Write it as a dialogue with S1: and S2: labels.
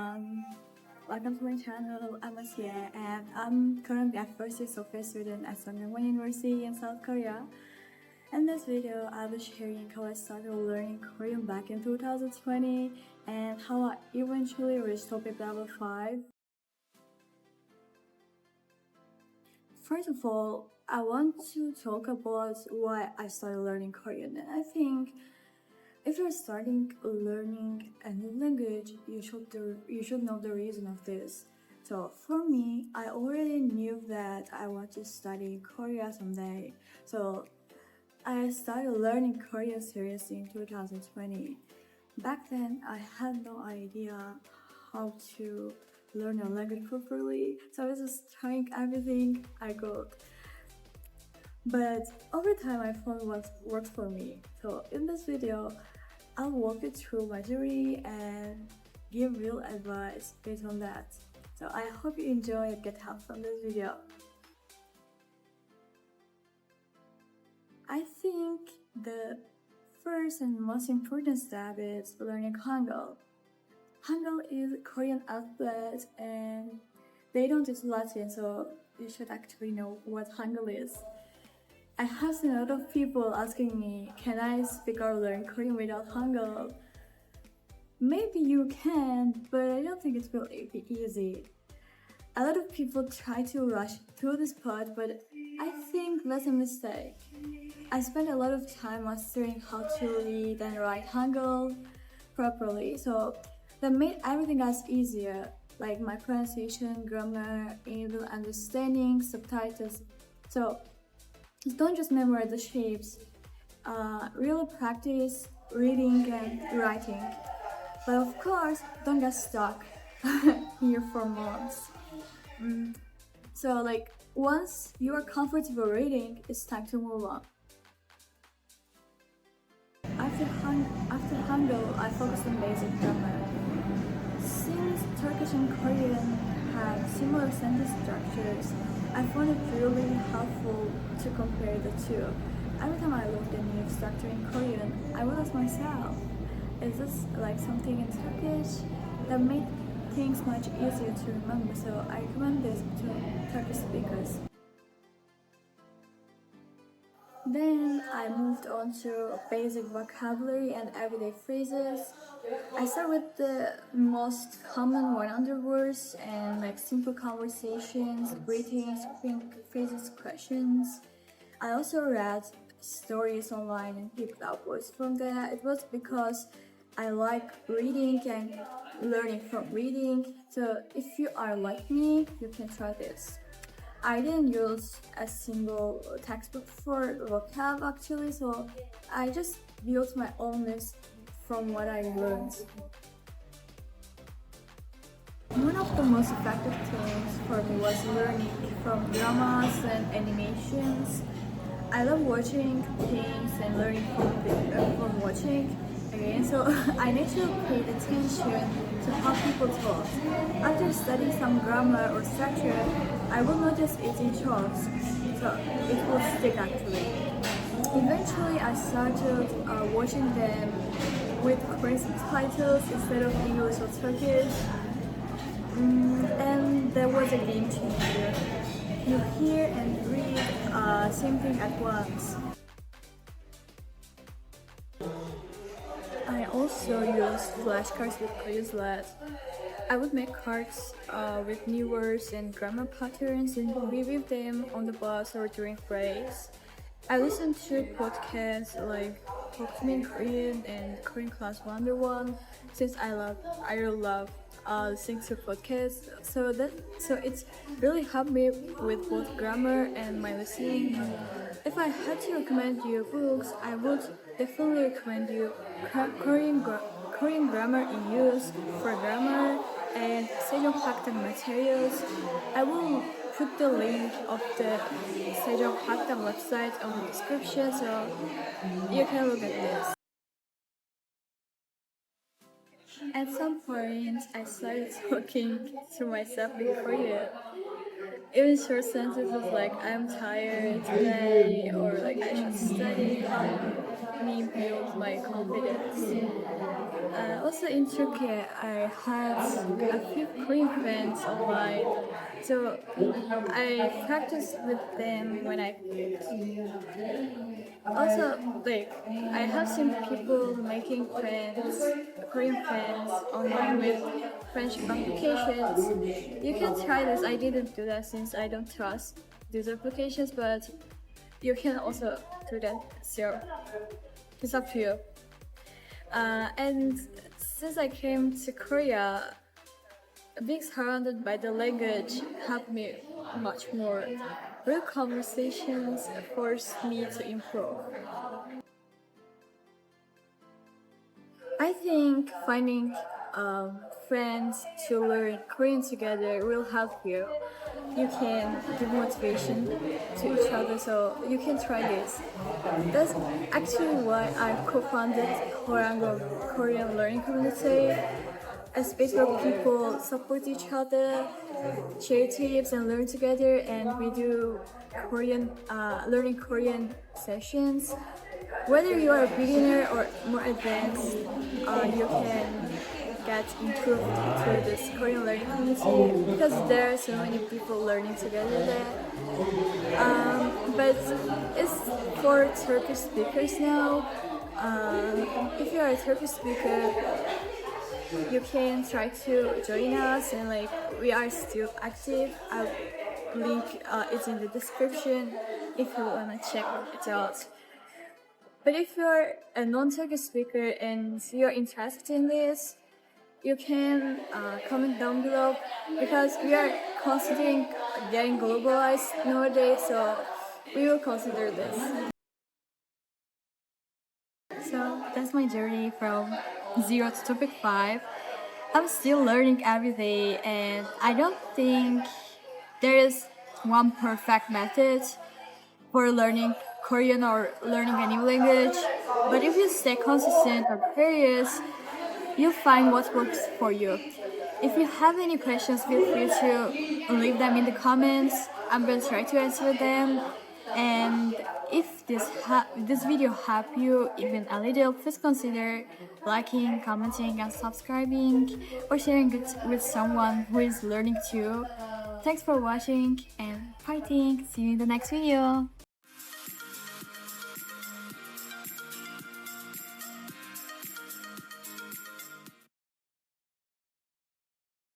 S1: everyone. Welcome to my channel. I'm Asia and I'm currently a first year software student at Horangom University in South Korea. In this video, I will sharing how I started learning Korean back in 2020 and how I eventually reached TOPIK Level 5. First of all, I want to talk about why I started learning Korean. And I think if you're starting learning a new language, you should know the reason of this. So for me, I already knew that I want to study Korea someday. So I started learning Korean seriously in 2020. Back then, I had no idea how to learn a language properly, so I was just trying everything I could. But over time, I found what works for me. So in this video, I'll walk you through my journey and give real advice based on that. So I hope you enjoy and get help from this video. I think the first and most important step is learning Hangul. Hangul is Korean alphabet and they don't use Latin, so you should actually know what Hangul is. I have seen a lot of people asking me, can I speak or learn Korean without Hangul? Maybe you can, but I don't think it will be easy. A lot of people try to rush through this part, but I think that's a mistake. I spent a lot of time mastering how to read and write Hangul properly, so that made everything else easier, like my pronunciation, grammar, even understanding, subtitles. So don't just memorize the shapes, really practice reading and writing. But of course, don't get stuck here for months. So once you are comfortable reading, it's time to move on. After Hangul, I focused on basic grammar. Since Turkish and Korean have similar sentence structures, I found it really helpful to compare the two. Every time I looked at new structure in Korean, I would ask myself, is this like something in Turkish? That made things much easier to remember, so I recommend this to Turkish speakers. Then I moved on to basic vocabulary and everyday phrases. I start with the most common 100 words and simple conversations, greetings, phrases, questions. I also read stories online and picked up words from there. It was because I like reading and learning from reading. So if you are like me, you can try this. I didn't use a single textbook for vocab actually, so I just built my own list from what I learned. One of the most effective things for me was learning from dramas and animations. I love watching things and learning from watching again, so I naturally paid attention to how people talk. After studying some grammar or structure, I will notice easy chores, so it will stick actually. Eventually, I started watching them with Korean subtitles instead of English or Turkish, and there was a game changer. You hear and read same thing at once. I also used flashcards with Quizlet. I would make cards with new words and grammar patterns and review them on the bus or during breaks. I listened to podcasts like Talk to Me in Korean and Korean Class 101 since I really love listening to podcasts. So it's really helped me with both grammar and my listening. If I had to recommend you books, I would definitely recommend you Korean Grammar in Use for Grammar and Sejong Hakdang materials. I will put the link of the Sejong Hakdang website on the description so you can look at this. At some point, I started talking to myself in Korean. Even short sentences like I'm tired today or I should study help me build my confidence. Also in Turkey, I had a few Korean friends online, so I practiced with them when I could. Also, like, I have seen people making friends, Korean friends, online with friendship applications. You can try this. I didn't do that since I don't trust these applications, but you can also do that. So it's up to you. And since I came to Korea, being surrounded by the language helped me much more. Real conversations forced me to improve. I think finding friends to learn Korean together will help you. You can give motivation to each other, so you can try this. That's actually why I co-founded Horangom Korean Learning Community, a space where people support each other, share tips, and learn together. And we do learning Korean sessions. Whether you are a beginner or more advanced, you can get improved through this Korean learning community because there are so many people learning together there. But it's for Turkish speakers now. If you are a Turkish speaker, you can try to join us, and like we are still active. I'll link it in the description if you wanna check it out. But if you're a non-Turkish speaker and you're interested in this, you can comment down below because we are considering getting globalized nowadays, so we will consider this. So that's my journey from 0 to topic 5. I'm still learning every day, and I don't think there is one perfect method for learning Korean or learning a new language. But if you stay consistent or curious, you'll find what works for you. If you have any questions, feel free to leave them in the comments. I'm going to try to answer them. And if this video helped you even a little, please consider liking, commenting, and subscribing, or sharing it with someone who is learning too. Thanks for watching and fighting. See you in the next video.